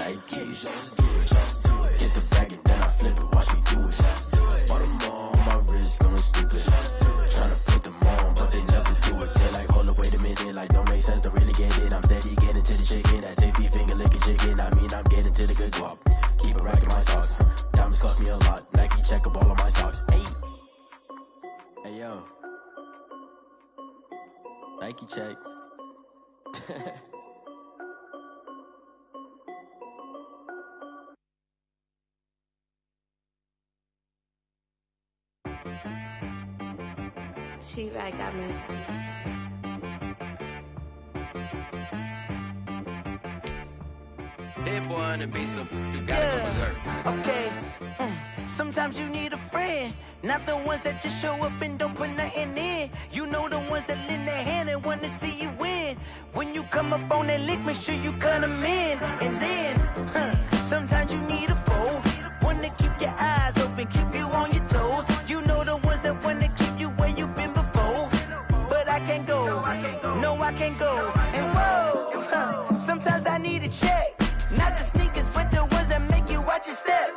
Nike. Just do it, just do it. Hit the bag and then I flip it, watch me do it. Bought them all on my wrist, going stupid. Tryna put them on, but they never do it. They like, hold up, wait a minute, like don't make sense, don't really get it. I'm steady getting to the chicken, that tasty finger licking chicken. I mean, I'm getting to the good guap. Keep a rack in my socks. Diamonds cost me a lot. Nike check up all of my socks. Hey, hey yo, Nike check. She-Rag got me. Hit boy on the beat, so you gotta go berserk. Okay. Sometimes you need a friend, not the ones that just show up and don't put nothing in. You know the ones that lend their hand and want to see you win. When you come up on that lick, make sure you cut them in. And then, sometimes you need a foe, one to keep your eyes open, keep you on your toes. You know the ones that want to keep you where you've been before. But I can't go, no I can't go. And whoa, sometimes I need a check. Not the sneakers, but the ones that make you watch your step.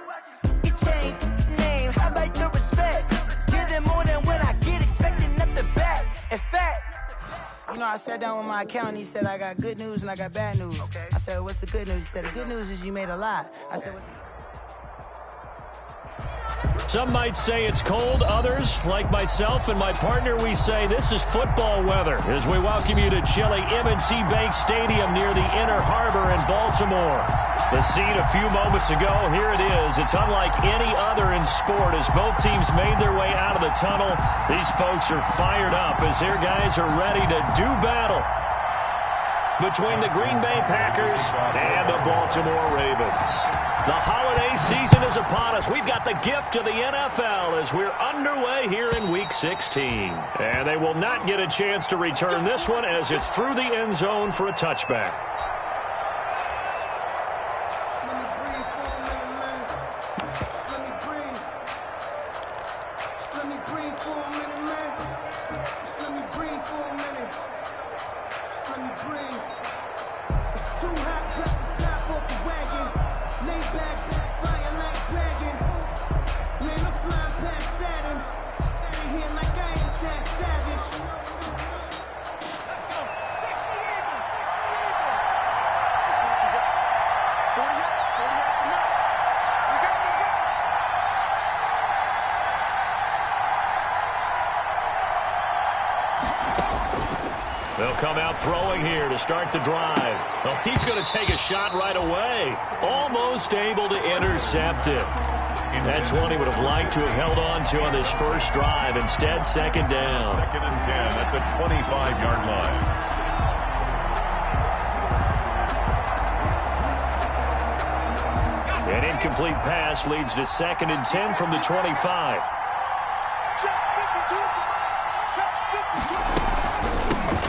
You change name, how about your respect? Give them more than what I get, expecting nothing back. In fact, you know, I sat down with my accountant, he said, I got good news and I got bad news. Okay. I said, what's the good news? He said, the good news is you made a lot. I said, what's Some might say it's cold. Others, like myself and my partner, we say this is football weather as we welcome you to chilly M&T Bank Stadium near the Inner Harbor in Baltimore. The scene a few moments ago, here it is. It's unlike any other in sport as both teams made their way out of the tunnel. These folks are fired up as their guys are ready to do battle between the Green Bay Packers and the Baltimore Ravens. The holiday season is upon us. We've got the gift of the NFL as we're underway here in Week 16. And they will not get a chance to return this one as it's through the end zone for a touchback. They'll come out throwing here to start the drive. Well, he's going to take a shot right away. Almost able to intercept it. That's one he would have liked to have held on to on this first drive. Instead, second down. Second and 10 at the 25-yard line. An incomplete pass leads to second and 10 from the 25.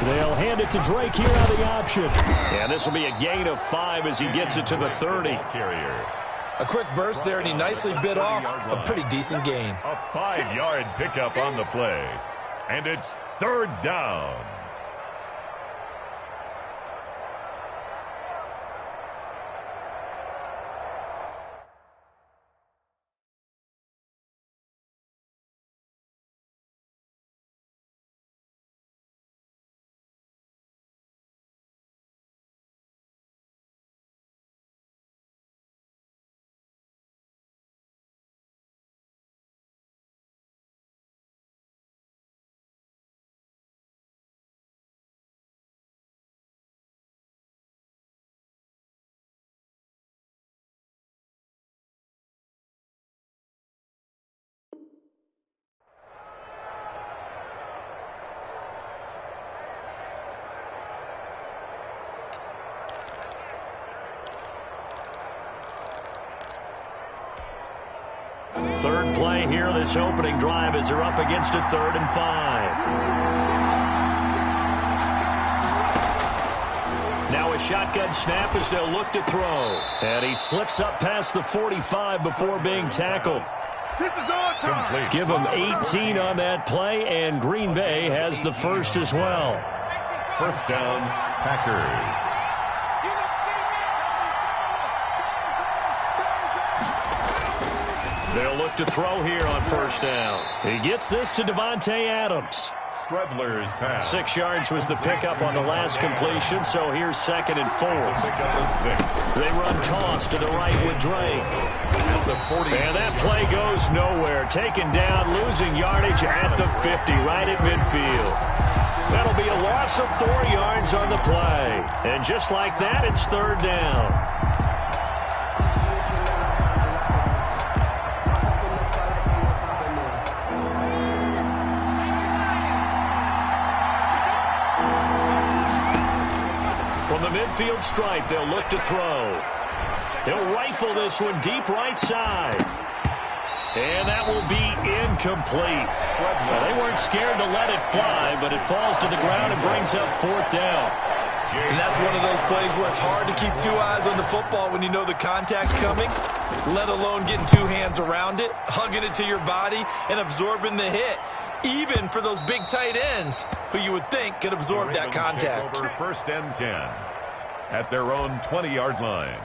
They'll hand it to Drake here on the option. And this will be a gain of 5 as he gets it to the 30. Carrier. A quick burst there, and he nicely bit off a pretty decent gain. A 5-yard pickup on the play. And it's third down. Third play here, this opening drive as they're up against a 3rd and 5. Now a shotgun snap as they'll look to throw. And he slips up past the 45 before being tackled. This is our time. Complete. Give him 18 on that play, and Green Bay has the first as well. First down, Packers. They'll look to throw here on first down. He gets this to Devontae Adams. Strebler's pass. 6 yards was the pickup on the last completion, so here's 2nd and 4. Pickup of 6. They run toss to the right with Drake. At the 40. And that play goes nowhere. Taken down, losing yardage at the 50, right at midfield. That'll be a loss of 4 yards on the play. And just like that, it's 3rd down. From the midfield stripe, they'll look to throw. He'll rifle this one deep right side. And that will be incomplete. Well, they weren't scared to let it fly, but it falls to the ground and brings up 4th down. And that's one of those plays where it's hard to keep 2 eyes on the football when you know the contact's coming, let alone getting 2 hands around it, hugging it to your body, and absorbing the hit. Even for those big tight ends who you would think could absorb that contact. Over 1st and 10 at their own 20-yard line.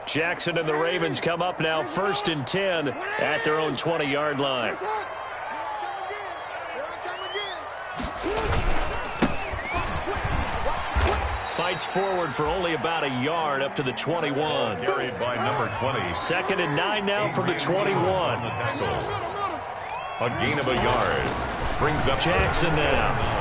Jackson and the Ravens come up now 1st and 10 at their own 20-yard line. Fights forward for only about a yard up to the 21. Carried by number 20. 2nd and 9 now from the 21. The tackle. A gain of a yard. Brings up Jackson now.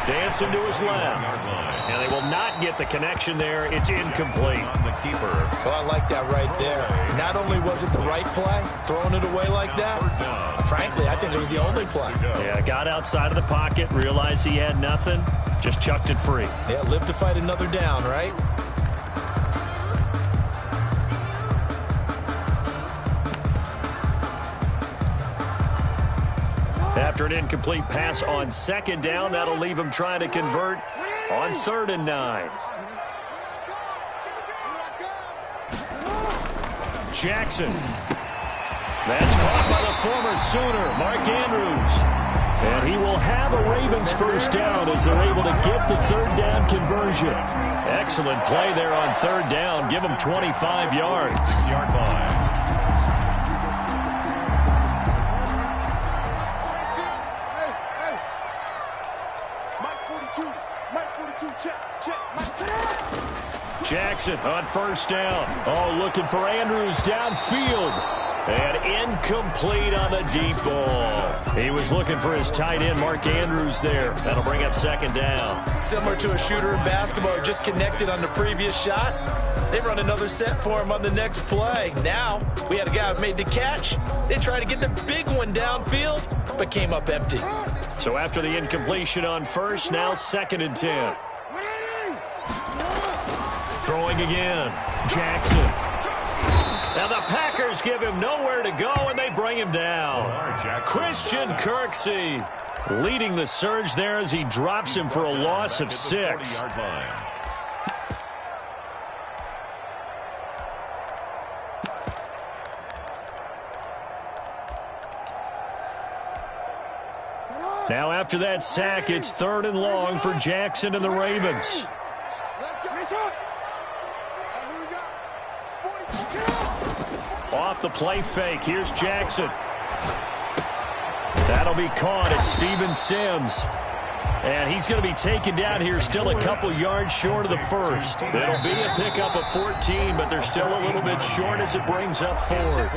Dancing to his left. And they will not get the connection there. It's incomplete. On the keeper. Well, I like that right there. Not only was it the right play, throwing it away like that, frankly, I think it was the only play. Yeah, got outside of the pocket, realized he had nothing, just chucked it free. Yeah, live to fight another down, right? After an incomplete pass on 2nd down, that'll leave him trying to convert on 3rd and 9. Jackson. That's caught by the former Sooner, Mark Andrews. And he will have a Ravens 1st down as they're able to get the 3rd down conversion. Excellent play there on 3rd down. Give him 25 yards. 6-yard line. Jackson on 1st down. Oh, looking for Andrews downfield. And incomplete on the deep ball. He was looking for his tight end, Mark Andrews, there. That'll bring up 2nd down. Similar to a shooter in basketball who just connected on the previous shot. They run another set for him on the next play. Now, we had a guy who made the catch. They tried to get the big one downfield, but came up empty. So after the incompletion on 1st, now 2nd and 10. Throwing again. Jackson. Now the Packers give him nowhere to go, and they bring him down. Christian Kirksey leading the surge there as he drops him for a loss of 6. Now after that sack, it's 3rd and long for Jackson and the Ravens. Off the play fake. Here's Jackson. That'll be caught at Steven Sims. And he's going to be taken down here still a couple yards short of the 1st. It'll be a pickup of 14, but they're still a little bit short as it brings up 4th.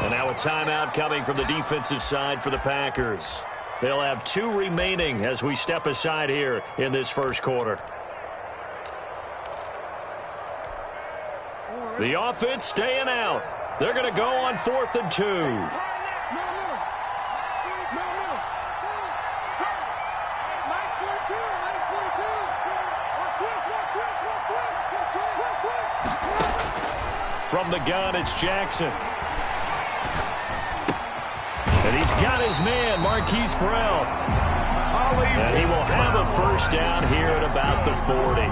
And now a timeout coming from the defensive side for the Packers. They'll have 2 remaining as we step aside here in this 1st quarter. The offense staying out. They're going to go on 4th and 2. From the gun, it's Jackson. And he's got his man, Marquise Brown. And he will have a first down here at about the 40.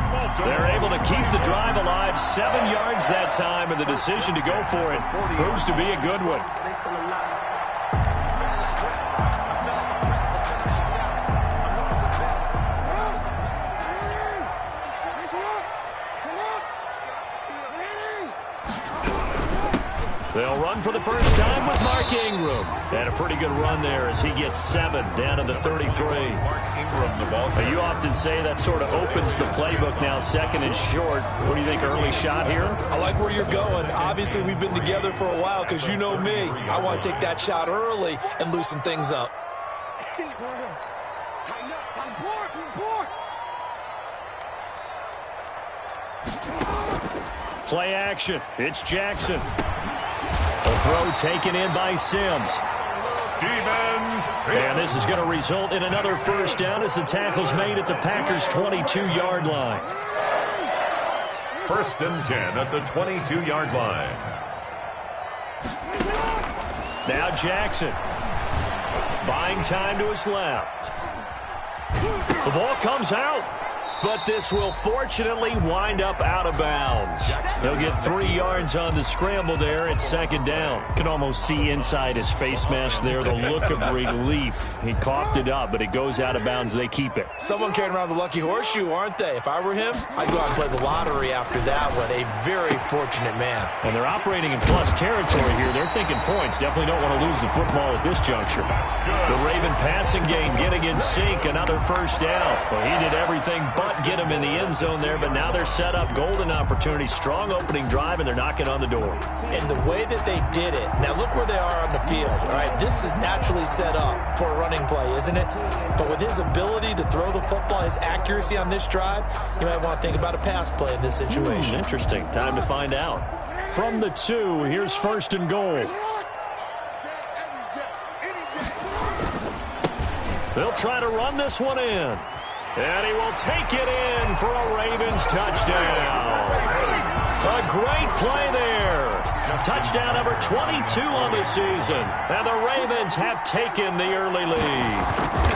They're able to keep the drive alive, 7 yards that time, and the decision to go for it proves to be a good one. They'll run for the first time with Mark Ingram. And a pretty good run there as he gets 7 down to the 33. Mark Ingram, the ball. You often say that sort of opens the playbook now, 2nd and short. What do you think, early shot here? I like where you're going. Obviously, we've been together for a while because you know me. I want to take that shot early and loosen things up. Play action. It's Jackson. A throw taken in by Sims. And this is going to result in another first down as the tackle's made at the Packers' 22-yard line. 1st and 10 at the 22-yard line. Now Jackson. Buying time to his left. The ball comes out. But this will fortunately wind up out of bounds. He'll get 3 yards on the scramble there at 2nd down. Can almost see inside his face mask there the look of relief. He coughed it up, but it goes out of bounds. They keep it. Someone carrying around the lucky horseshoe, aren't they? If I were him, I'd go out and play the lottery after that one. A very fortunate man. And they're operating in plus territory here. They're thinking points. Definitely don't want to lose the football at this juncture. The Raven passing game getting in sync. Another first down. Well, he did everything but get him in the end zone there, but now they're set up. Golden opportunity, strong opening drive, and they're knocking on the door. And the way that they did it, now look where they are on the field. All right, this is naturally set up for a running play, isn't it? But with his ability to throw the football, his accuracy on this drive, you might want to think about a pass play in this situation. Interesting. Time to find out. From the 2, here's 1st and goal. They'll try to run this one in. And he will take it in for a Ravens touchdown. A great play there. Touchdown number 22 on the season. And the Ravens have taken the early lead.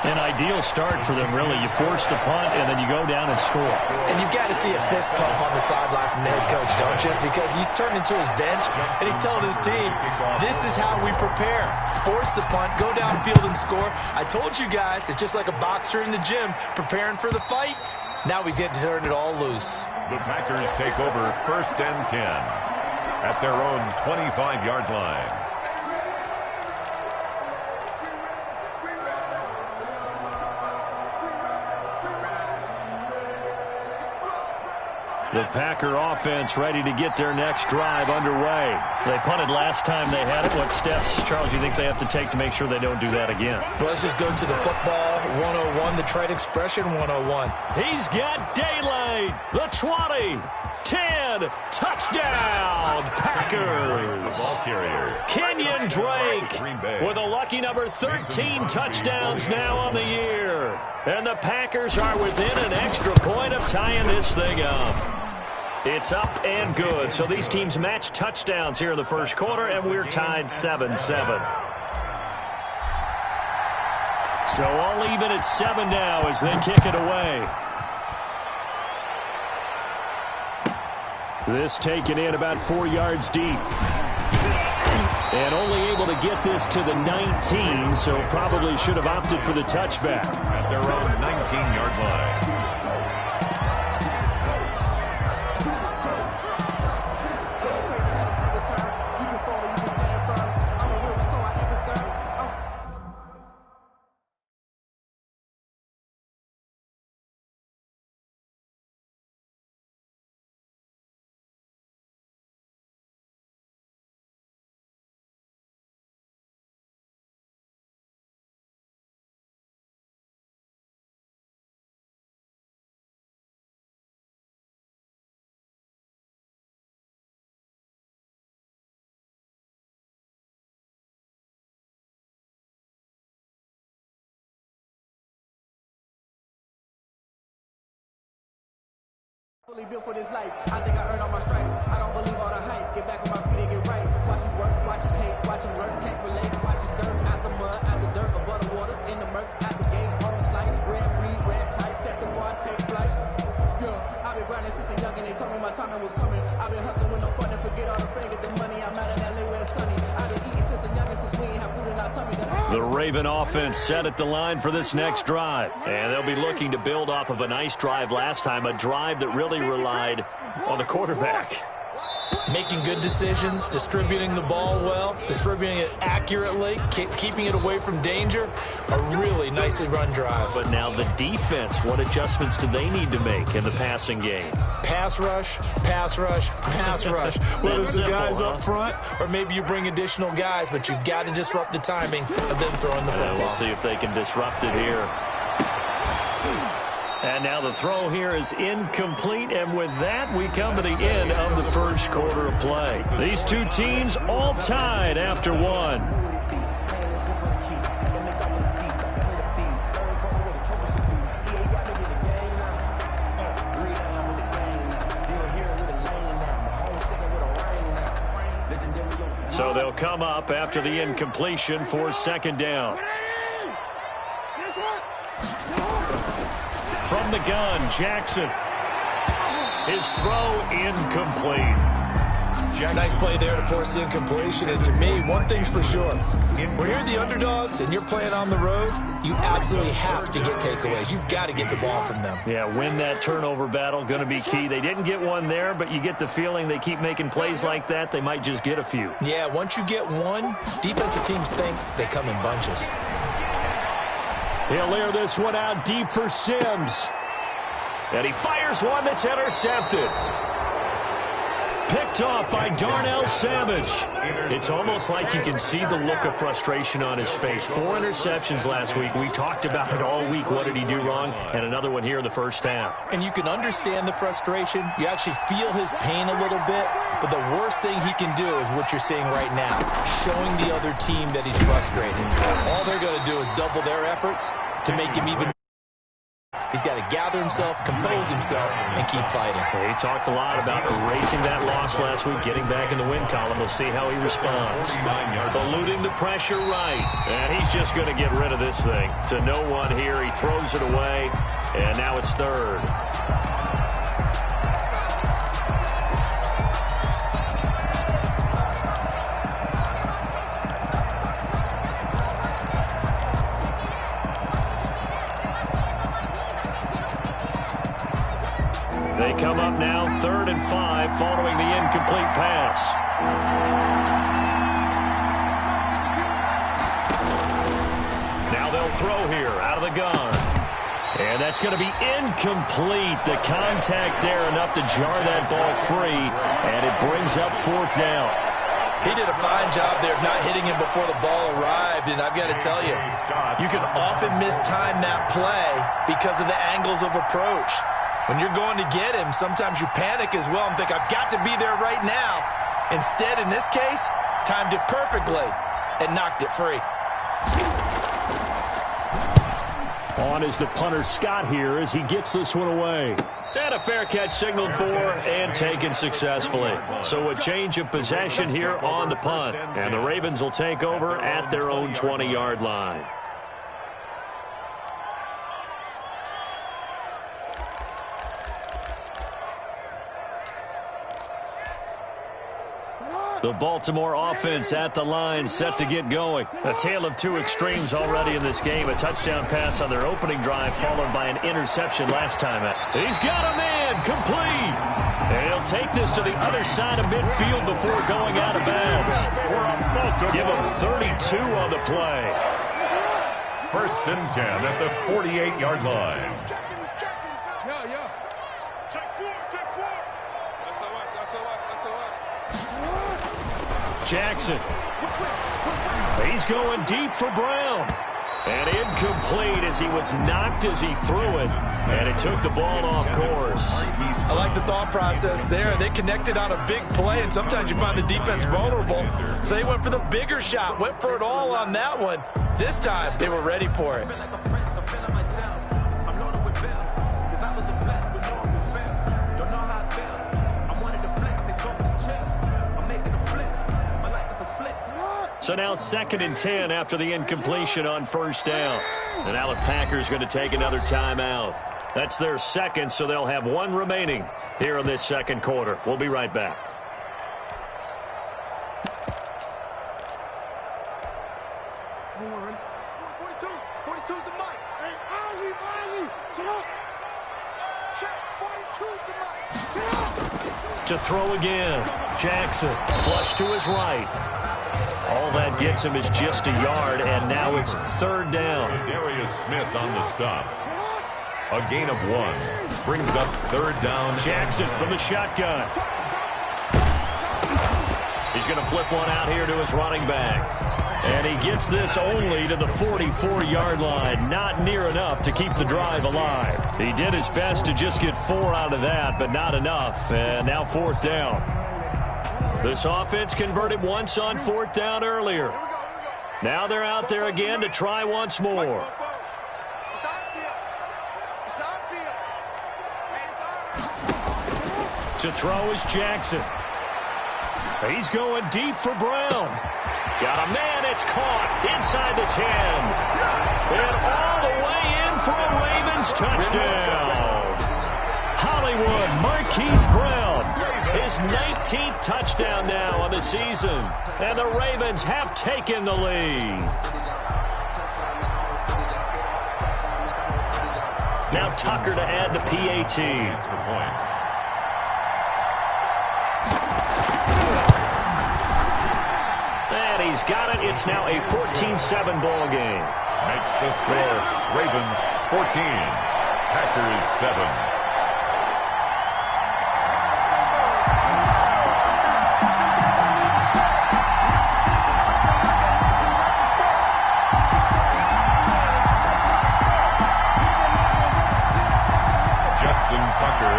An ideal start for them, really. You force the punt, and then you go down and score. And you've got to see a fist pump on the sideline from the head coach, don't you? Because he's turned into his bench, and he's telling his team, this is how we prepare. Force the punt, go downfield and score. I told you guys, it's just like a boxer in the gym preparing for the fight. Now we get to turn it all loose. The Packers take over 1st and 10 at their own 25-yard line. The Packer offense ready to get their next drive underway. They punted last time they had it. What steps, Charles, do you think they have to take to make sure they don't do that again? Well, let's just go to the football 101, the trade expression 101. He's got daylight. The 20, 10, touchdown, Packers. The ball carrier. Kenyon Drake with a lucky number 13 touchdowns now on the year. And the Packers are within an extra point of tying this thing up. It's up and good. So these teams match touchdowns here in the first quarter, and we're tied 7-7. So all even at 7 now as they kick it away. This taken in about 4 yards deep. And only able to get this to the 19, so probably should have opted for the touchback. At their own 19-yard line. Built for this life. I think I earned all my stripes. I don't believe all the hype. Get back on my feet and get right. Watch you work, watch you hate, watch them lurk, can't relate. Watch you skirt out the mud, out the dirt, above the waters, in the murks, out the gate, on sight. Red breed, red tight, set the bar, take flight. Yeah, I've been grinding since a young and they told me my timing was coming. I've been hustling with no fun and forget all the fame, get the money. I'm out in LA where it's sunny. I've been eating since a young and since we ain't have food in our tummy. The Raven offense set at the line for this next drive. And they'll be looking to build off of a nice drive last time, a drive that really relied on the quarterback. Making good decisions, distributing the ball well, distributing it accurately, keeping it away from danger. A really nicely run drive. But now the defense, what adjustments do they need to make in the passing game? Pass rush, pass rush, pass rush. Whether it's the guys up front or maybe you bring additional guys, but you've got to disrupt the timing of them throwing the football. We'll see if they can disrupt it here. And now the throw here is incomplete, and with that, we come to the end of the first quarter of play. These two teams all tied after one. So they'll come up after the incompletion for second down. From the gun, Jackson. His throw incomplete. Nice play there to force the incompletion. And to me, one thing's for sure. When you're the underdogs and you're playing on the road, you absolutely have to get takeaways. You've got to get the ball from them. Yeah, win that turnover battle, going to be key. They didn't get one there, but you get the feeling they keep making plays like that, they might just get a few. Yeah, once you get one, defensive teams think they come in bunches. He'll air this one out deep for Sims. And he fires one that's intercepted. Picked off by Darnell Savage. It's almost like you can see the look of frustration on his face. 4 interceptions last week. We talked about it all week. What did he do wrong? And another one here in the first half. And you can understand the frustration. You actually feel his pain a little bit. But the worst thing he can do is what you're seeing right now, showing the other team that he's frustrated. All they're going to do is double their efforts to make him even. He's got to gather himself, compose himself, and keep fighting. He talked a lot about erasing that loss last week, getting back in the win column. We'll see how he responds. Eluding the pressure right. And he's just going to get rid of this thing. To no one here. He throws it away, and now it's third. They come up now, 3rd and 5, following the incomplete pass. Now they'll throw here, out of the gun. And that's going to be incomplete. The contact there enough to jar that ball free, and it brings up 4th down. He did a fine job there of not hitting him before the ball arrived, and I've got to tell you, you can often mistime that play because of the angles of approach. When you're going to get him, sometimes you panic as well and think, I've got to be there right now. Instead, in this case, timed it perfectly and knocked it free. On is the punter Scott here as he gets this one away. And a fair catch signaled for and taken successfully. So a change of possession here on the punt. And the Ravens will take over at their own 20-yard line. The Baltimore offense at the line, set to get going. A tale of two extremes already in this game. A touchdown pass on their opening drive, followed by an interception last time. He's got a man, complete. And he'll take this to the other side of midfield before going out of bounds. Give him 32 on the play. 1st and 10 at the 48-yard line. Jackson. He's going deep for Brown. And incomplete as he was knocked as he threw it. And it took the ball off course. I like the thought process there. They connected on a big play, and sometimes you find the defense vulnerable. So they went for the bigger shot, went for it all on that one. This time, they were ready for it. So now 2nd and 10 after the incompletion on first down. And now the Packers going to take another timeout. That's their second, so they'll have one remaining here in this second quarter. We'll be right back. To throw again. Jackson, flush to his right. All that gets him is just a yard, and now it's 3rd down. Darius Smith on the stop. A gain of 1. Brings up 3rd down. Jackson from the shotgun. He's going to flip one out here to his running back. And he gets this only to the 44-yard line. Not near enough to keep the drive alive. He did his best to just get 4 out of that, but not enough. And now 4th down. This offense converted once on 4th down earlier. Now they're out there again to try once more. To throw is Jackson. He's going deep for Brown. Got a man, it's caught inside the 10. And all the way in for a Ravens touchdown. Hollywood Marquise Brown, his 19th touchdown now on the season. And the Ravens have taken the lead. Now Tucker to add the PAT. That's the point. And he's got it. It's now a 14-7 ball game. Makes the score. Ravens 14. Packers 7.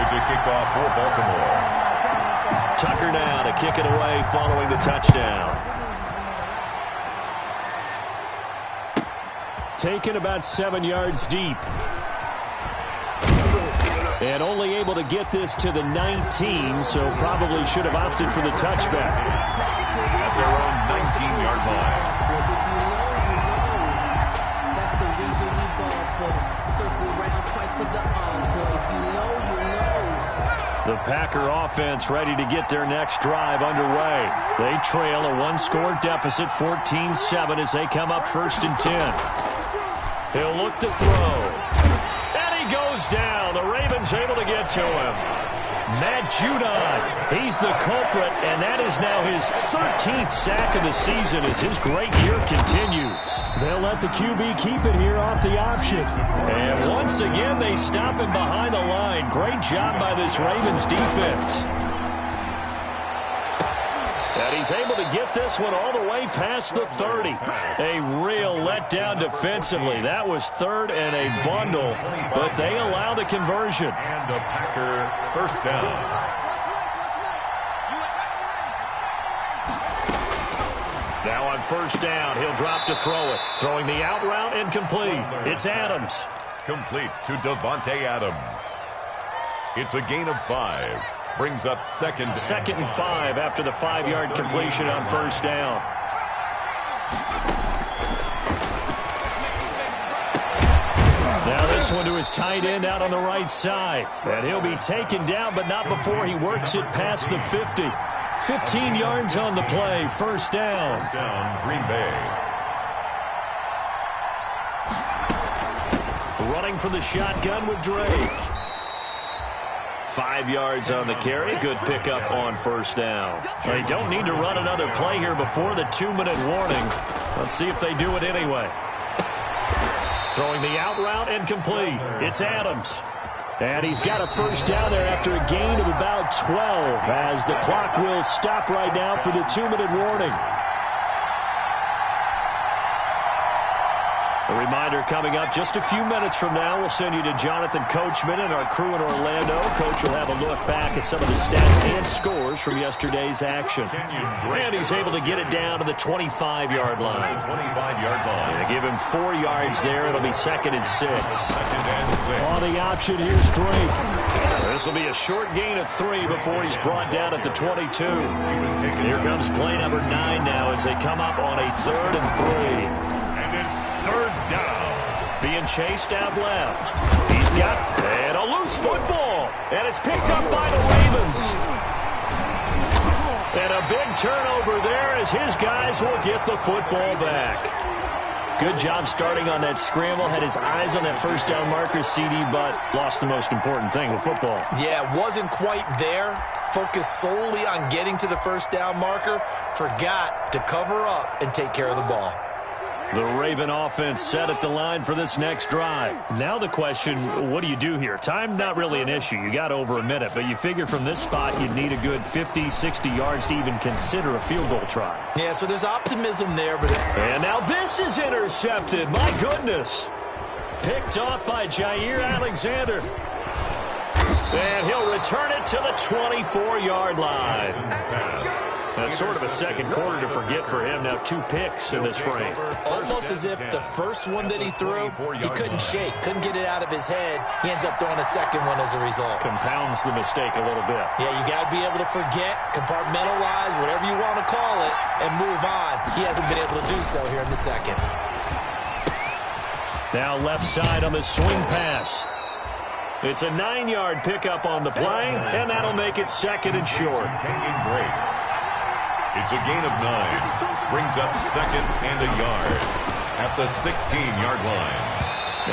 To kick off for Baltimore. Tucker now to kick it away following the touchdown. Taken about 7 yards deep. And only able to get this to the 19, so probably should have opted for the touchback. At their own 19-yard line. That's the reason we ball for. Circle round twice for the encore. If you know, you know. The Packer offense ready to get their next drive underway. They trail a one-score deficit, 14-7, as they come up 1st and 10. He'll look to throw. And he goes down. The Ravens able to get to him. Matt Judon, he's the culprit, and that is now his 13th sack of the season as his great year continues. They'll let the QB keep it here off the option. And once again, they stop him behind the line. Great job by this Ravens defense. And he's able to get this one all the way past the 30. A real letdown defensively. That was 3rd and a bundle, but they allow the conversion. And a Packer 1st down. Now on 1st down, he'll drop to throw it. Throwing the out route incomplete. It's Adams. Complete to Devontae Adams. It's a gain of 5. Brings up 2nd and 5 after the 5-yard completion on 1st down. Now this one to his tight end out on the right side. And he'll be taken down, but not before he works it past the 50. 15 yards on the play, 1st down. 1st down, Green Bay. Running for the shotgun with Drake. 5 yards on the carry. Good pickup on 1st down. They don't need to run another play here before the 2-minute warning. Let's see if they do it anyway. Throwing the out route incomplete. It's Adams. And he's got a 1st down there after a gain of about 12 as the clock will stop right now for the 2-minute warning. A reminder coming up just a few minutes from now. We'll send you to Jonathan Coachman and our crew in Orlando. Coach will have a look back at some of the stats and scores from yesterday's action. And he's able to get it down to the 25-yard line. 25-yard line. They give him 4 yards there. It'll be 2nd and 6. On the option, here's Drake. This will be a short gain of 3 before he's brought down at the 22. Here comes play number 9 now as they come up on a 3rd and 3. And it's 3rd down. Being chased out left. He's got and a loose football. And it's picked up by the Ravens. And a big turnover there as his guys will get the football back. Good job starting on that scramble. Had his eyes on that first down marker, CD, but lost the most important thing with football. Yeah, wasn't quite there. Focused solely on getting to the first down marker. Forgot to cover up and take care of the ball. The Raven offense set at the line for this next drive. Now the question, what do you do here? Time, not really an issue. You got over a minute, but you figure from this spot you'd need a good 50, 60 yards to even consider a field goal try. Yeah, so there's optimism there. And now this is intercepted. My goodness. Picked off by Jair Alexander. And he'll return it to the 24-yard line. That's sort of a second quarter to forget for him. Now 2 picks in this frame. Almost as if the first one that he threw, he couldn't shake, couldn't get it out of his head. He ends up throwing a second one as a result. Compounds the mistake a little bit. Yeah, you got to be able to forget, compartmentalize, whatever you want to call it, and move on. He hasn't been able to do so here in the second. Now left side on the swing pass. It's a 9-yard pickup on the play, and that'll make it 2nd and short. It's a gain of 9. Brings up 2nd and a yard at the 16-yard line.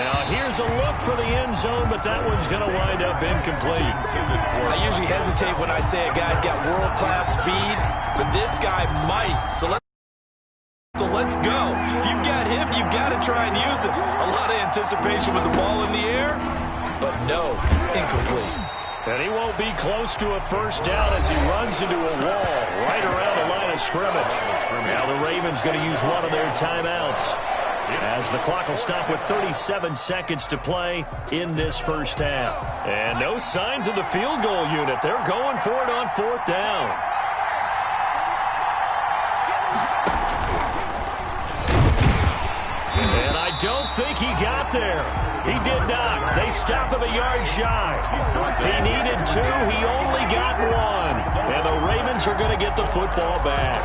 Now here's a look for the end zone, but that one's going to wind up incomplete. I usually hesitate when I say a guy's got world-class speed, but this guy might. So let's go. If you've got him, you've got to try and use him. A lot of anticipation with the ball in the air, but no, incomplete. And he won't be close to a first down as he runs into a wall right around the line of scrimmage. Now the Ravens going to use one of their timeouts as the clock will stop with 37 seconds to play in this first half. And no signs of the field goal unit. They're going for it on 4th down. And I don't think he got there. He did not. They stop him a yard shy. He needed 2. He only got 1. And the Ravens are going to get the football back.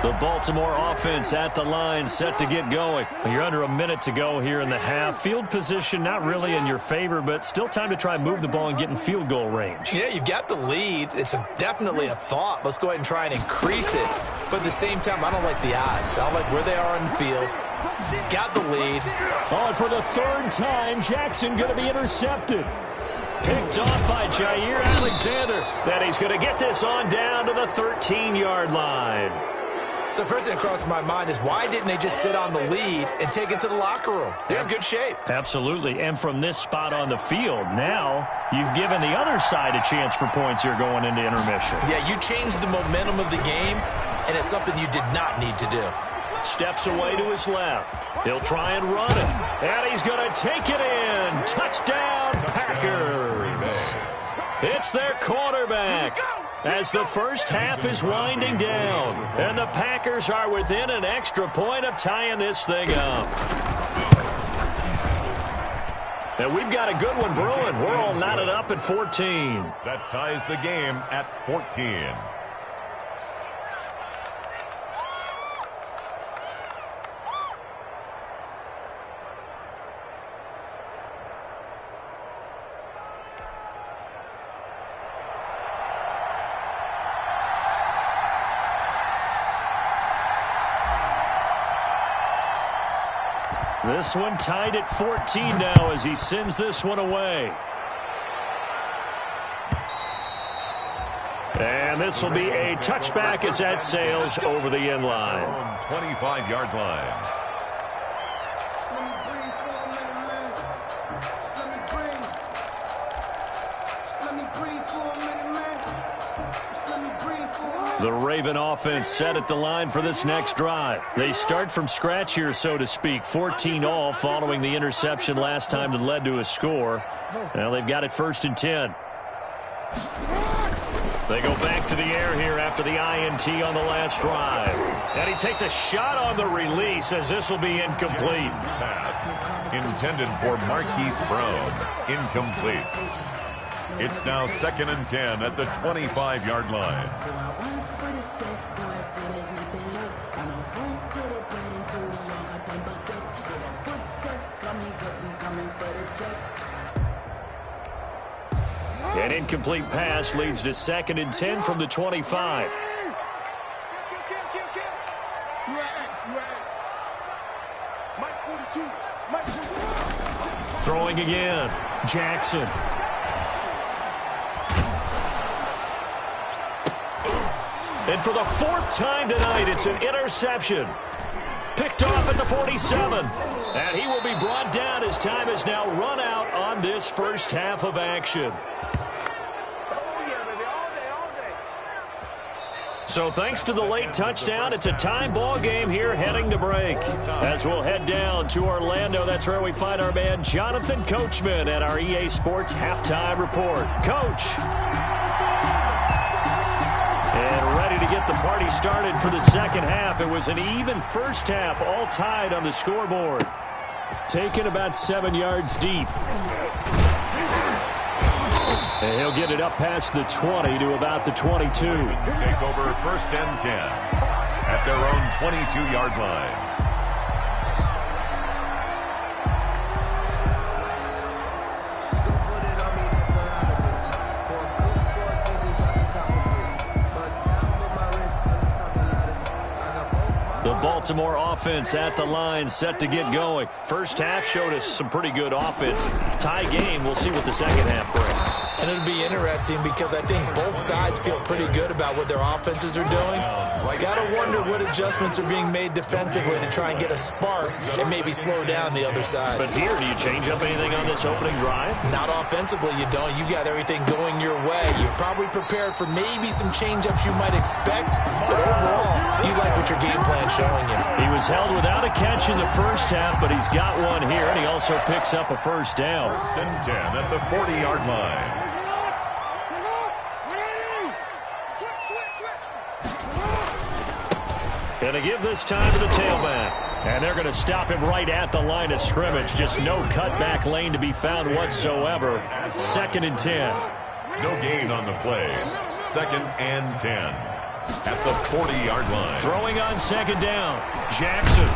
The Baltimore offense at the line, set to get going. You're under a minute to go here in the half. Field position not really in your favor, but still time to try and move the ball and get in field goal range. Yeah, you've got the lead. It's definitely a thought. Let's go ahead and try and increase it. But at the same time, I don't like the odds. I don't like where they are in the field. Got the lead. Oh, and for the 3rd time, Jackson going to be intercepted. Picked off by Jair Alexander. That he's going to get this on down to the 13-yard line. So first thing that crosses my mind is why didn't they just sit on the lead and take it to the locker room? They're in good shape. Absolutely. And from this spot on the field, now you've given the other side a chance for points here going into intermission. Yeah, you changed the momentum of the game, and it's something you did not need to do. Steps away to his left. He'll try and run it. And he's going to take it in. Touchdown, Packers. It's their quarterback. As the first half is winding down, and the Packers are within an extra point of tying this thing up. And we've got a good one brewing. We're all knotted up at 14. That ties the game at 14. This one tied at 14 now as he sends this one away. And this will be a touchback as that sails over the end line. 25-yard line. The Raven offense set at the line for this next drive. They start from scratch here, so to speak. 14-all following the interception last time that led to a score. Now they've got it 1st and 10. They go back to the air here after the INT on the last drive. And he takes a shot on the release as this will be incomplete. Pass intended for Marquise Brown. Incomplete. It's now 2nd and 10 at the 25-yard line. An incomplete pass leads to 2nd and 10 from the 25. Throwing again. Jackson. And for the 4th time tonight, it's an interception. Picked off at the 47. And he will be brought down as time is now run out on this first half of action. So thanks to the late touchdown, it's a tie ball game here heading to break. As we'll head down to Orlando, that's where we find our man Jonathan Coachman at our EA Sports Halftime Report. Coach. And ready to get the party started for the second half. It was an even first half, all tied on the scoreboard. Taken about 7 yards deep. And he'll get it up past the 20 to about the 22. Take over 1st and 10 at their own 22-yard line. The Baltimore offense at the line, set to get going. First half showed us some pretty good offense. Tie game, we'll see what the second half brings. And it'll be interesting because I think both sides feel pretty good about what their offenses are doing. Got to wonder what adjustments are being made defensively to try and get a spark and maybe slow down the other side. But here, do you change up anything on this opening drive? Not offensively, you don't. You got everything going your way. You've probably prepared for maybe some change-ups you might expect, but overall, you like what your game plan's showing you. He was held without a catch in the first half, but he's got one here, and he also picks up a first down. 1st and 10 at the 40-yard line. Going to give this time to the tailback. And they're going to stop him right at the line of scrimmage. Just no cutback lane to be found whatsoever. 2nd and 10. No gain on the play. 2nd and 10 at the 40-yard line. Throwing on 2nd down. Jackson.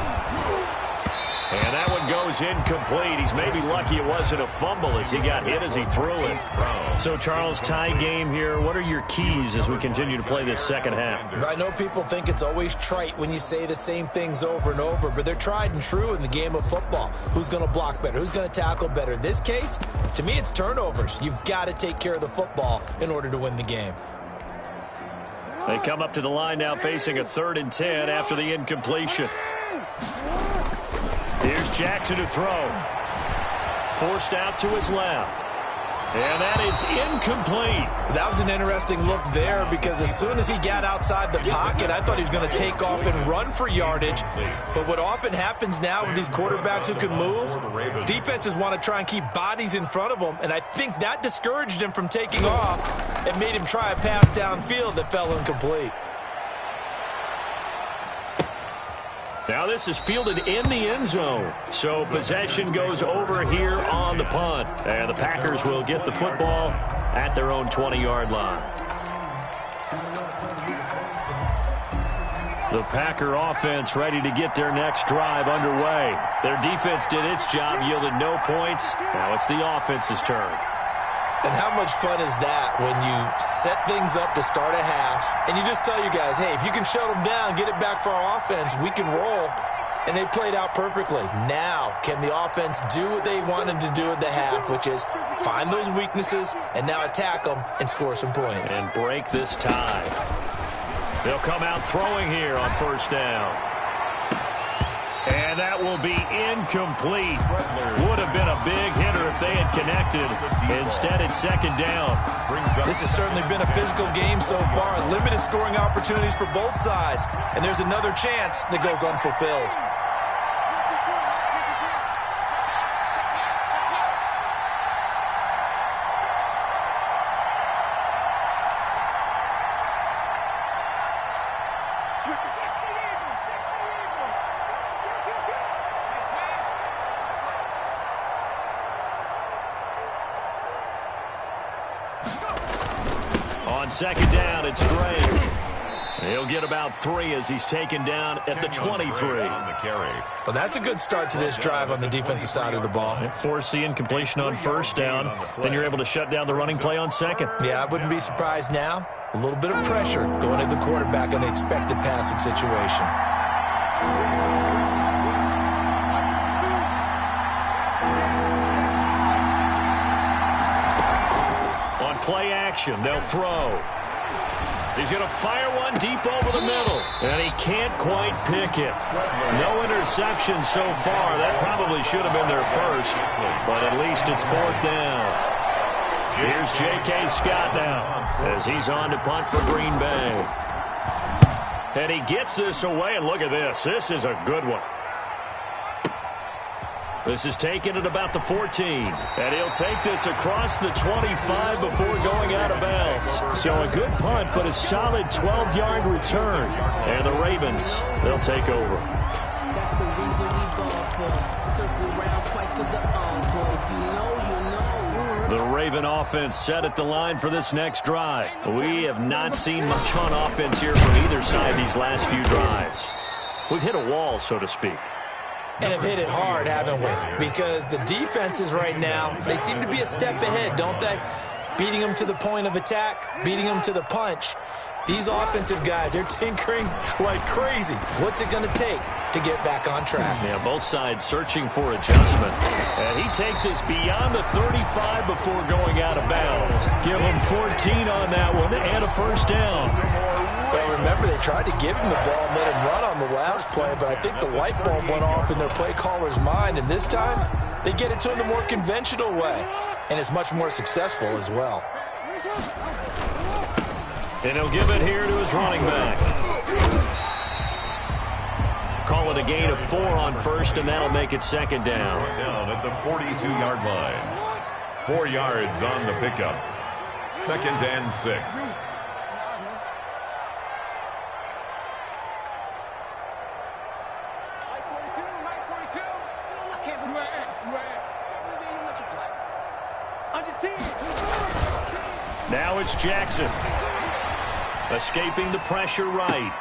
And that one goes incomplete. He's maybe lucky it wasn't a fumble as he got hit as he threw it. So, Charles, tie game here. What are your keys as we continue to play this second half? I know people think it's always trite when you say the same things over and over, but they're tried and true in the game of football. Who's going to block better? Who's going to tackle better? In this case, to me, it's turnovers. You've got to take care of the football in order to win the game. They come up to the line now facing a 3rd and 10 after the incompletion. Here's Jackson to throw. Forced out to his left. And that is incomplete. That was an interesting look there because as soon as he got outside the pocket, I thought he was going to take off and run for yardage. But what often happens now with these quarterbacks who can move, defenses want to try and keep bodies in front of them, and I think that discouraged him from taking off and made him try a pass downfield that fell incomplete. Now this is fielded in the end zone. So possession goes over here on the punt. And the Packers will get the football at their own 20-yard line. The Packer offense ready to get their next drive underway. Their defense did its job, yielded no points. Now it's the offense's turn. And how much fun is that when you set things up to start a half and you just tell you guys, hey, if you can shut them down, get it back for our offense, we can roll. And they played out perfectly. Now, can the offense do what they wanted to do at the half, which is find those weaknesses and now attack them and score some points. And break this tie. They'll come out throwing here on 1st down. And that will be incomplete. Would have been a big hitter if they had connected. Instead, it's 2nd down. This has certainly been a physical game so far. Limited scoring opportunities for both sides. And there's another chance that goes unfulfilled. On second down, it's Drake. He'll get about 3 as he's taken down at the 23. Well, that's a good start to this drive on the defensive side of the ball. Force the incompletion on first down. Then you're able to shut down the running play on second. Yeah, I wouldn't be surprised now. A little bit of pressure going at the quarterback in an expected passing situation. On play action, they'll throw. He's going to fire one deep over the middle, and he can't quite pick it. No interception so far. That probably should have been their first, but at least it's 4th down. Here's J.K. Scott now as he's on to punt for Green Bay. And he gets this away, and look at this. This is a good one. This is taken at about the 14. And he'll take this across the 25 before going out of bounds. So a good punt, but a solid 12-yard return. And the Ravens, they'll take over. That's the reason we ball for. Circle round twice for the encore. If you know, you know. The Raven offense set at the line for this next drive. We have not seen much on offense here from either side these last few drives. We've hit a wall, so to speak. And have hit it hard, haven't we? Because the defenses right now, they seem to be a step ahead, don't they? Beating them to the point of attack, beating them to the punch. These offensive guys, they're tinkering like crazy. What's it going to take to get back on track? Yeah, both sides searching for adjustments. And he takes us beyond the 35 before going out of bounds. Give him 14 on that one and a first down. Well, remember, they tried to give him the ball and let him run on the last play, but I think the light bulb went off in their play caller's mind, and this time they get it to him the more conventional way, and it's much more successful as well. And he'll give it here to his running back. Call it a gain of 4 on first, and that'll make it second down. Down at the 42-yard line. 4 yards on the pickup. 2nd and 6. Now it's Jackson. Escaping the pressure right.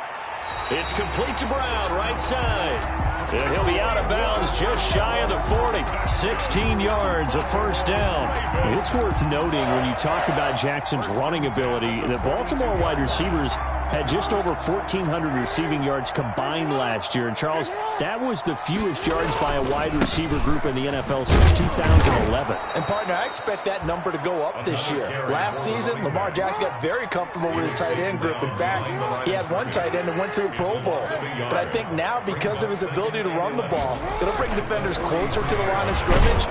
It's complete to Brown, right side. And he'll be out of bounds just shy of the 40. 16 yards, a first down. It's worth noting when you talk about Jackson's running ability, the Baltimore wide receivers had just over 1,400 receiving yards combined last year. And, Charles, that was the fewest yards by a wide receiver group in the NFL since 2011. And, partner, I expect that number to go up this year. Last season, Lamar Jackson got very comfortable with his tight end group. In fact, he had one tight end and went to the Pro Bowl. But I think now, because of his ability to run the ball, it'll bring defenders closer to the line of scrimmage.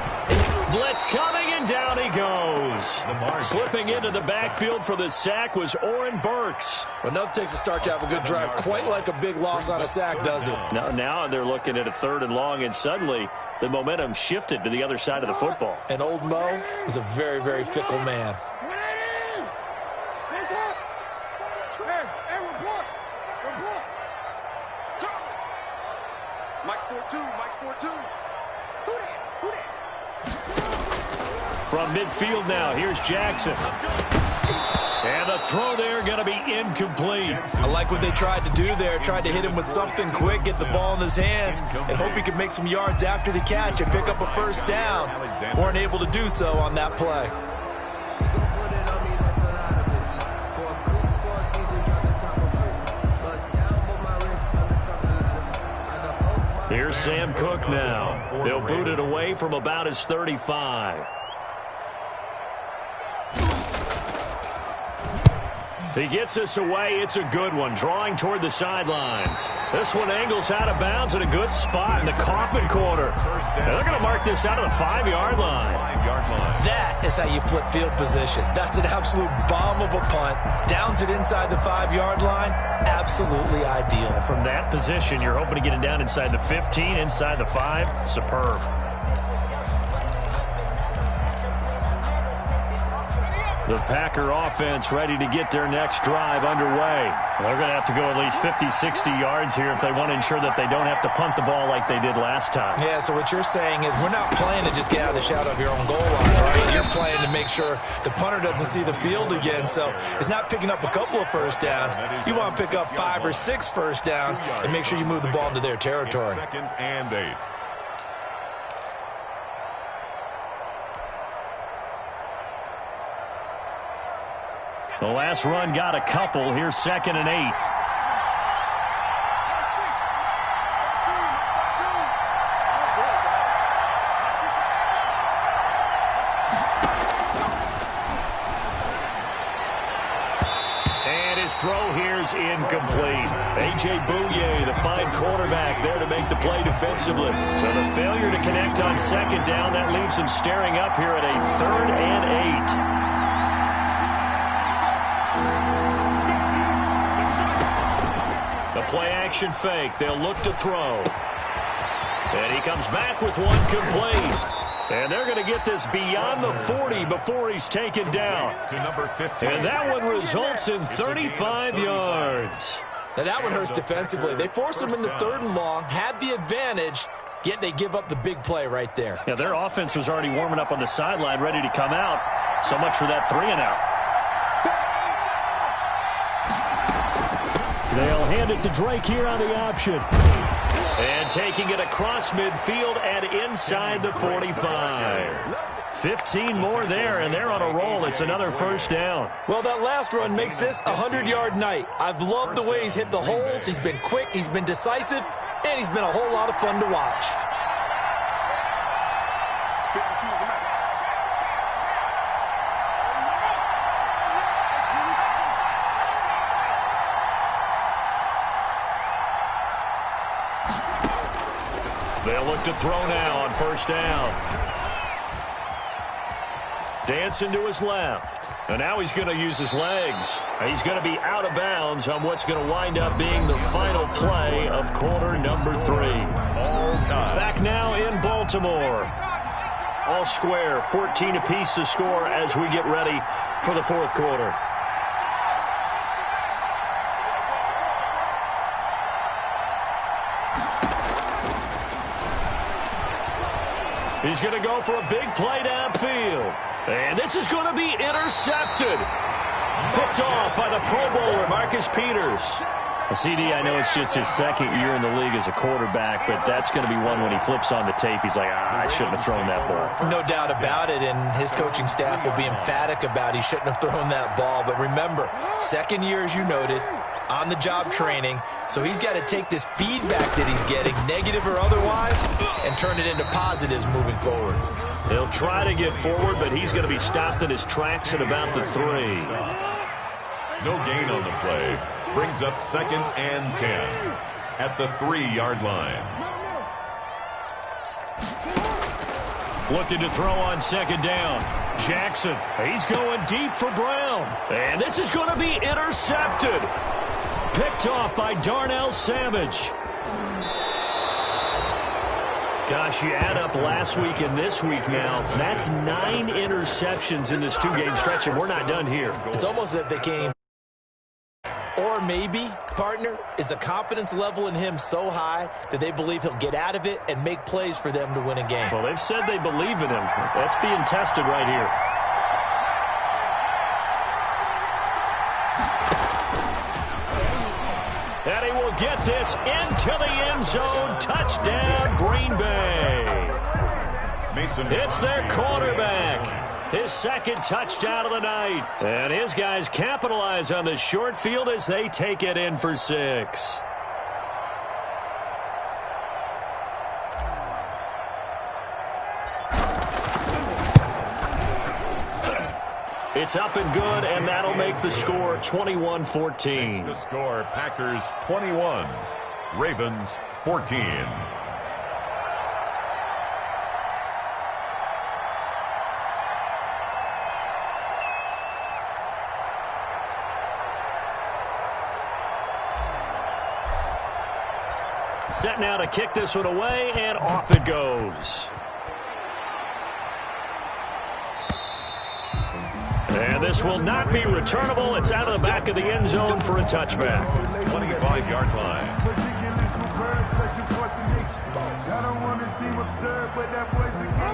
Blitz coming, and down he goes. Slipping into the backfield for the sack was Oren Burks. Well, enough takes a start to have a good drive. Quite like a big loss on a sack, does it? Now they're looking at a 3rd and long, and suddenly the momentum shifted to the other side of the football. And old Mo is a very, very fickle man. From midfield now, here's Jackson. And the throw there going to be incomplete. I like what they tried to do there. Tried to hit him with something quick, get the ball in his hands, and hope he could make some yards after the catch and pick up a first down. Weren't able to do so on that play. Here's Sam Cook now. They'll boot it away from about his 35. He gets this away. It's a good one, drawing toward the sidelines. This one angles out of bounds at a good spot in the coffin corner. And they're going to mark this out of the 5-yard line. That is how you flip field position. That's an absolute bomb of a punt. Downs it inside the 5-yard line. Absolutely ideal. From that position, you're hoping to get it down inside the 15, inside the 5. Superb. The Packer offense ready to get their next drive underway. They're going to have to go at least 50, 60 yards here if they want to ensure that they don't have to punt the ball like they did last time. Yeah, so what you're saying is we're not playing to just get out of the shadow of your own goal line, right? You're playing to make sure the punter doesn't see the field again. So it's not picking up a couple of first downs. You want to pick up 5 or 6 first downs and make sure you move the ball into their territory. 2nd and 8. The last run got a couple. Here's 2nd and 8. And his throw here's incomplete. A.J. Bouye, the fine quarterback, there to make the play defensively. So the failure to connect on 2nd down, that leaves him staring up here at a 3rd and 8. Play action fake. They'll look to throw. And he comes back with one complete. And they're going to get this beyond the 40 before he's taken down. To number 15. And that one results in 35 yards. Now that one hurts defensively. They force him into 3rd and long, had the advantage, yet they give up the big play right there. Yeah, their offense was already warming up on the sideline, ready to come out. So much for that 3 and out. They'll hand it to Drake here on the option. And taking it across midfield and inside the 45. 15 more there, and they're on a roll. It's another first down. Well, that last run makes this a 100-yard night. I've loved the way he's hit the holes. He's been quick, he's been decisive, and he's been a whole lot of fun to watch. They'll look to throw now on first down. Dancing to his left. And now he's going to use his legs. He's going to be out of bounds on what's going to wind up being the final play of quarter number 3. All time. Back now in Baltimore. All square, 14 apiece to score as we get ready for the 4th quarter. He's going to go for a big play downfield. And this is going to be intercepted. Picked off by the Pro Bowler, Marcus Peters. CD, I know it's just his 2nd year in the league as a quarterback, but that's going to be one when he flips on the tape, he's like, I shouldn't have thrown that ball. No doubt about it, and his coaching staff will be emphatic about he shouldn't have thrown that ball. But remember, 2nd year, as you noted, on-the-job training, so he's got to take this feedback that he's getting, negative or otherwise, and turn it into positives moving forward. He'll try to get forward, but he's going to be stopped in his tracks at about the 3. No gain on the play. Brings up 2nd and 10 at the 3-yard line. Looking to throw on 2nd down. Jackson, he's going deep for Brown. And this is going to be intercepted. Picked off by Darnell Savage. Gosh, you add up last week and this week now, that's 9 interceptions in this 2-game stretch, and we're not done here. It's almost as if they came. Or maybe, partner, is the confidence level in him so high that they believe he'll get out of it and make plays for them to win a game. Well, they've said they believe in him. That's being tested right here. And he will get this into the end zone. Touchdown, Green Bay. It's their quarterback. His 2nd touchdown of the night. And his guys capitalize on the short field as they take it in for 6. It's up and good, and that'll make the score 21-14. The score, Packers 21, Ravens 14. Set now to kick this one away, and off it goes. And this will not be returnable. It's out of the back of the end zone for a touchback. 25-yard line.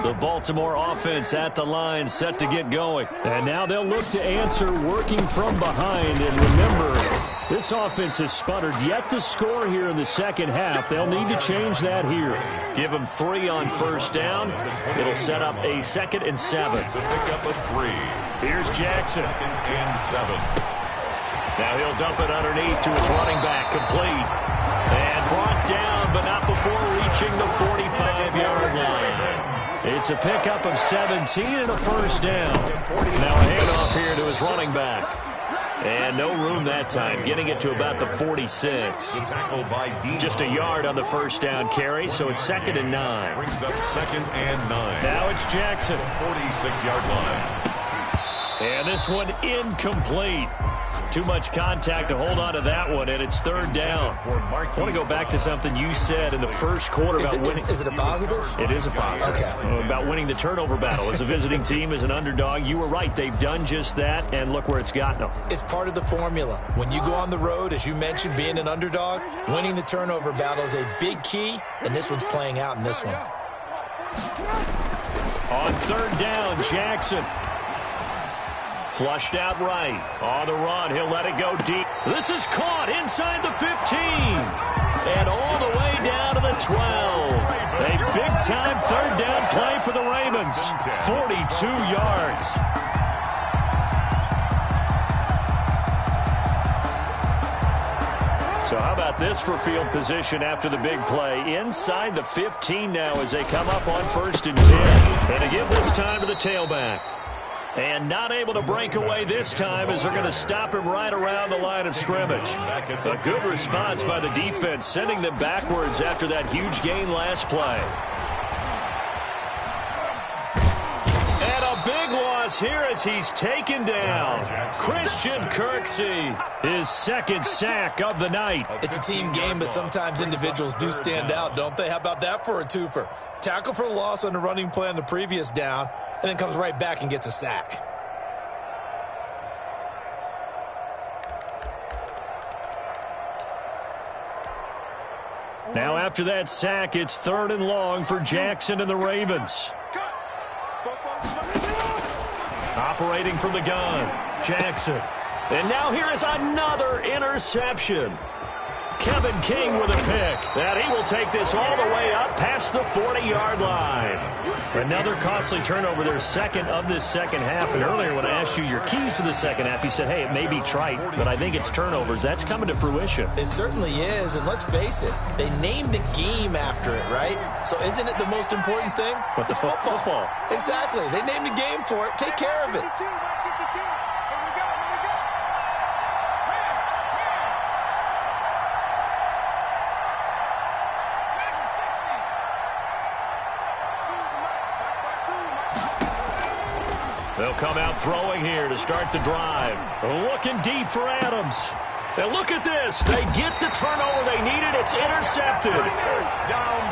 The Baltimore offense at the line, set to get going. And now they'll look to answer working from behind. And remember, this offense has sputtered yet to score here in the second half. They'll need to change that here. Give them 3 on first down. It'll set up a 2nd and 7. It's a pickup of 3. Here's Jackson. 2nd and 7. Now he'll dump it underneath to his running back, complete. And brought down, but not before reaching the 45-yard line. It's a pickup of 17 and a first down. Now a handoff here to his running back. And no room that time, getting it to about the 46. The tackle by Dino. Just a yard on the first down carry, so it's 2nd and 9. Brings up 2nd and 9. Now it's Jackson. 46-yard line. And this one incomplete. Too much contact to hold on to that one, and it's 3rd down. I want to go back to something you said in the first quarter about winning. Is it a positive? It is a positive. Okay. About winning the turnover battle. As a visiting team, as an underdog, you were right. They've done just that, and look where it's gotten them. It's part of the formula. When you go on the road, as you mentioned, being an underdog, winning the turnover battle is a big key, and this one's playing out in this one. On 3rd down, Jackson. Flushed out right. On the run, he'll let it go deep. This is caught inside the 15. And all the way down to the 12. A big-time 3rd down play for the Ravens. 42 yards. So how about this for field position after the big play? Inside the 15 now as they come up on 1st and 10. And to give this time to the tailback. And not able to break away this time as they're going to stop him right around the line of scrimmage. A good response by the defense, sending them backwards after that huge gain last play. And a big loss here as he's taken down. Christian Kirksey, his 2nd sack of the night. It's a team game, but sometimes individuals do stand out, don't they? How about that for a twofer? Tackle for loss on the running play on the previous down, and then comes right back and gets a sack. Now after that sack, it's 3rd and long for Jackson and the Ravens. Operating from the gun, Jackson. And now here is another interception. Kevin King with a pick. And he will take this all the way up past the 40-yard line. Another costly turnover, their 2nd of this second half. And earlier when I asked you your keys to the second half, you said, hey, it may be trite, but I think it's turnovers. That's coming to fruition. It certainly is, and let's face it, they named the game after it, right? So isn't it the most important thing? But it's football. Exactly. They named the game for it. Take care of it. They'll come out throwing here to start the drive. Looking deep for Adams. And look at this. They get the turnover they needed. It's intercepted.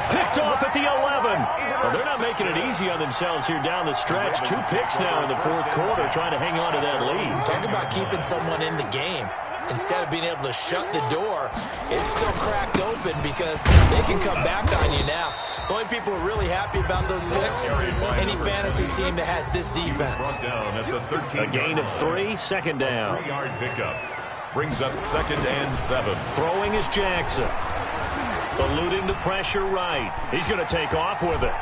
Picked off at the 11. Well, they're not making it easy on themselves here down the stretch. 2 picks now in the 4th quarter trying to hang on to that lead. Talk about keeping someone in the game. Instead of being able to shut the door, it's still cracked open because they can come back on you now. The only people who are really happy about those picks, any fantasy team that has this defense. A gain of 3, 2nd down. 3-yard pickup. Brings up 2nd and 7. Throwing is Jackson. Eluding the pressure right. He's going to take off with it.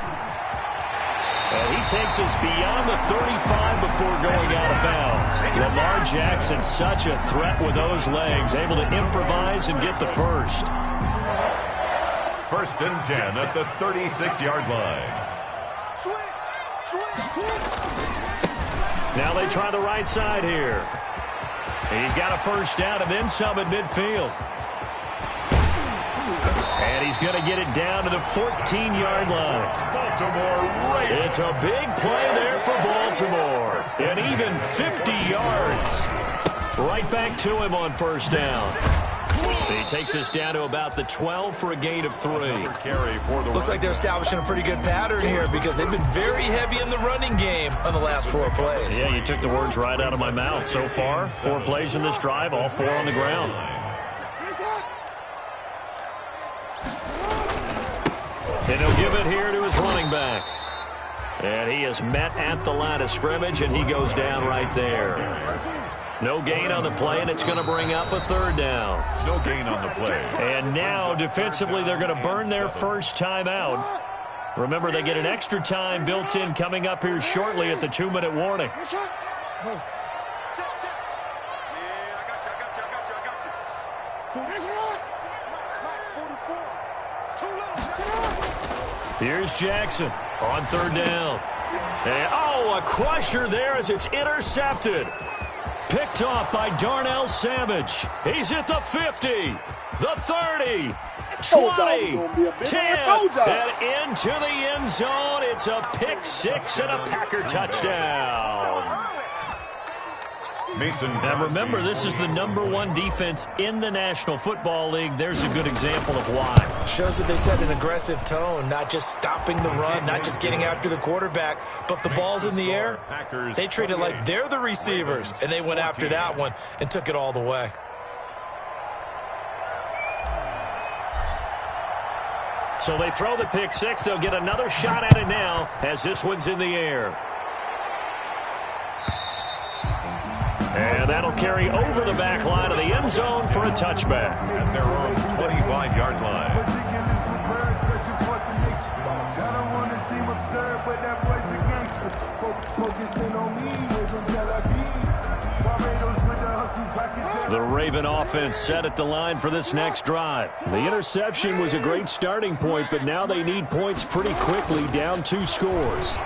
And he takes us beyond the 35 before going out of bounds. Lamar Jackson, such a threat with those legs, able to improvise and get the first. 1st and 10 at the 36-yard line. Now they try the right side here. He's got a first down and then some at midfield. And he's going to get it down to the 14-yard line. It's a big play there for Baltimore. And even 50 yards. Right back to him on 1st down. He takes us down to about the 12 for a gain of 3. Looks like they're establishing a pretty good pattern here because they've been very heavy in the running game on the last 4 plays. Yeah, you took the words right out of my mouth. So far, 4 plays in this drive, all 4 on the ground. And he'll give it here to his running back. And he is met at the line of scrimmage, and he goes down right there. No gain on the play, and it's going to bring up a 3rd down. No gain on the play. And now, defensively, they're going to burn their first time out. Remember, they get an extra time built in coming up here shortly at the 2-minute warning. Here's Jackson on 3rd down. And, a crusher there as it's intercepted. Picked off by Darnell Savage. He's at the 50, the 30, 20, 10, and into the end zone. It's a pick 6 and a Packer touchdown. Mason. Now remember, this is the #1 defense in the National Football League. There's a good example of why. Shows that they set an aggressive tone, not just stopping the run, not just getting after the quarterback, but the ball's in the air. They treat it like they're the receivers, and they went after that one and took it all the way. So they throw the pick 6. They'll get another shot at it now as this one's in the air. And that'll carry over the back line of the end zone for a touchback. At their own 25-yard line. The Raven offense set at the line for this next drive. The interception was a great starting point, but now they need points pretty quickly, down 2 scores.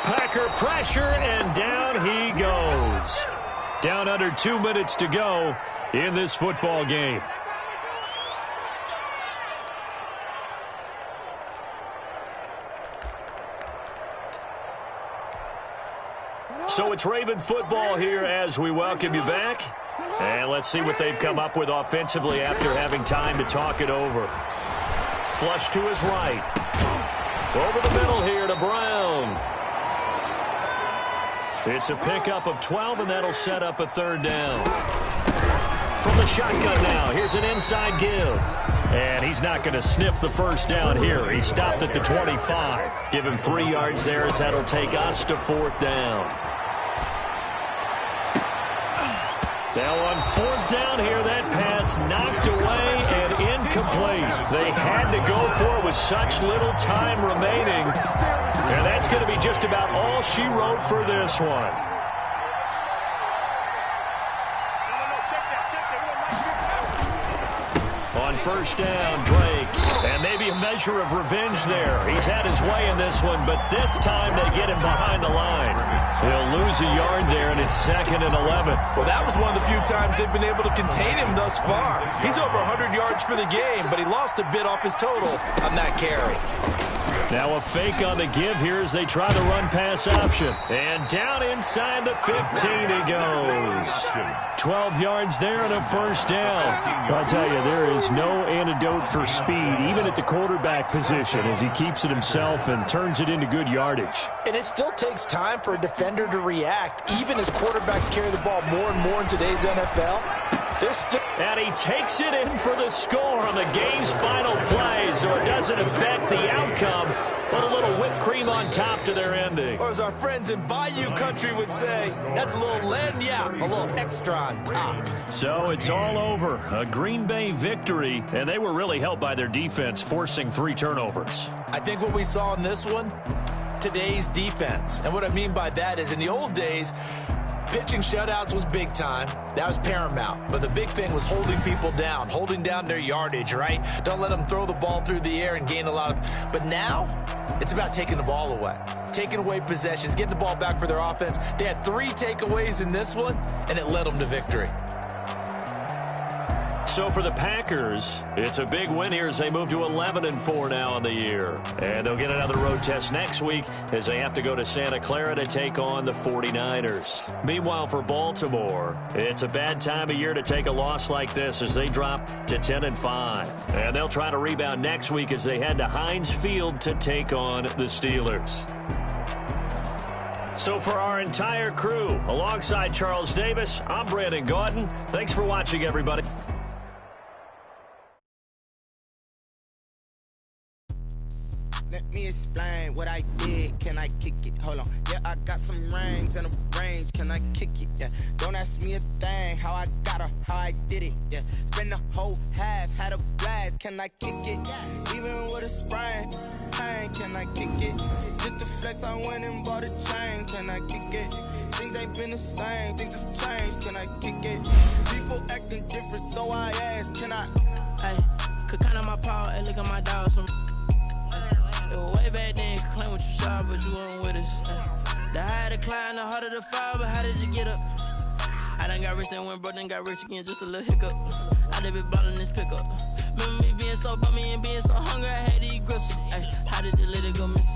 Packer pressure, and down he goes. Down under 2 minutes to go in this football game. So it's Raven football here as we welcome you back. And let's see what they've come up with offensively after having time to talk it over. Flush to his right. Over the middle here to Brown. It's a pickup of 12, and that'll set up a 3rd down. From the shotgun now, here's an inside give. And he's not going to sniff the first down here. He stopped at the 25. Give him 3 yards there as that'll take us to 4th down. Now on 4th down here, that pass knocked away and incomplete. They had to go for it with such little time remaining. And that's going to be just about all she wrote for this one. On 1st down, Drake. And maybe a measure of revenge there. He's had his way in this one, but this time they get him behind the line. He'll lose a yard there, and it's 2nd and 11. Well, that was one of the few times they've been able to contain him thus far. He's over 100 yards for the game, but he lost a bit off his total on that carry. Now a fake on the give here as they try the run-pass option. And down inside the 15 he goes. 12 yards there and a 1st down. I'll tell you, there is no antidote for speed, even at the quarterback position, as he keeps it himself and turns it into good yardage. And it still takes time for a defender to react, even as quarterbacks carry the ball more and more in today's NFL. And he takes it in for the score on the game's final play, so it doesn't affect the outcome, but a little whipped cream on top to their ending. Or as our friends in Bayou Country would say, that's a little lagniappe, a little extra on top. So it's all over. A Green Bay victory, and they were really helped by their defense, forcing 3 turnovers. I think what we saw in this one, today's defense. And what I mean by that is in the old days, pitching shutouts was big time. That was paramount. But the big thing was holding people down, holding down their yardage, right? Don't let them throw the ball through the air and gain a lot of... But now, it's about taking the ball away. Taking away possessions, getting the ball back for their offense. They had 3 takeaways in this one, and it led them to victory. So for the Packers, it's a big win here as they move to 11-4 now in the year. And they'll get another road test next week as they have to go to Santa Clara to take on the 49ers. Meanwhile, for Baltimore, it's a bad time of year to take a loss like this as they drop to 10-5. And they'll try to rebound next week as they head to Heinz Field to take on the Steelers. So for our entire crew, alongside Charles Davis, I'm Brandon Gaudin. Thanks for watching, everybody. Let me explain what I did. Can I kick it? Hold on. Yeah, I got some rings and a range. Can I kick it? Yeah. Don't ask me a thing. How I got her, how I did it. Yeah. Spend the whole half, had a blast. Can I kick it? Even with a sprain. Hey, can I kick it? Just to flex, I went and bought a chain. Can I kick it? Things ain't been the same. Things have changed. Can I kick it? People acting different, so I ask. Can I? Hey, could count on my power and look at my dogs from. Way back then, could claim what you saw, but you weren't with us. The higher the climb, the harder the fall, but how did you get up? I done got rich and went broke, then got rich again, just a little hiccup. I done been ballin' this pickup. Remember me being so bummy and being so hungry, I had to eat gristle. How did the lady go miss?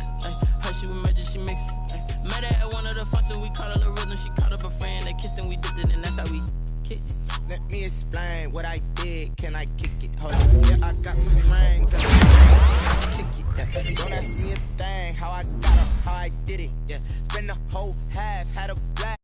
Her she was magic, she mixed it. Met her at one of the functions, we caught her the rhythm, she caught up a friend, they kissed and we dipped it, and that's how we kicked it. Let me explain what I did. Can I kick it? Hold on. Yeah, I got some rings and a kick it. Yeah. Don't ask me a thing. How I got her, how I did it. Yeah. Spend the whole half, had a blast.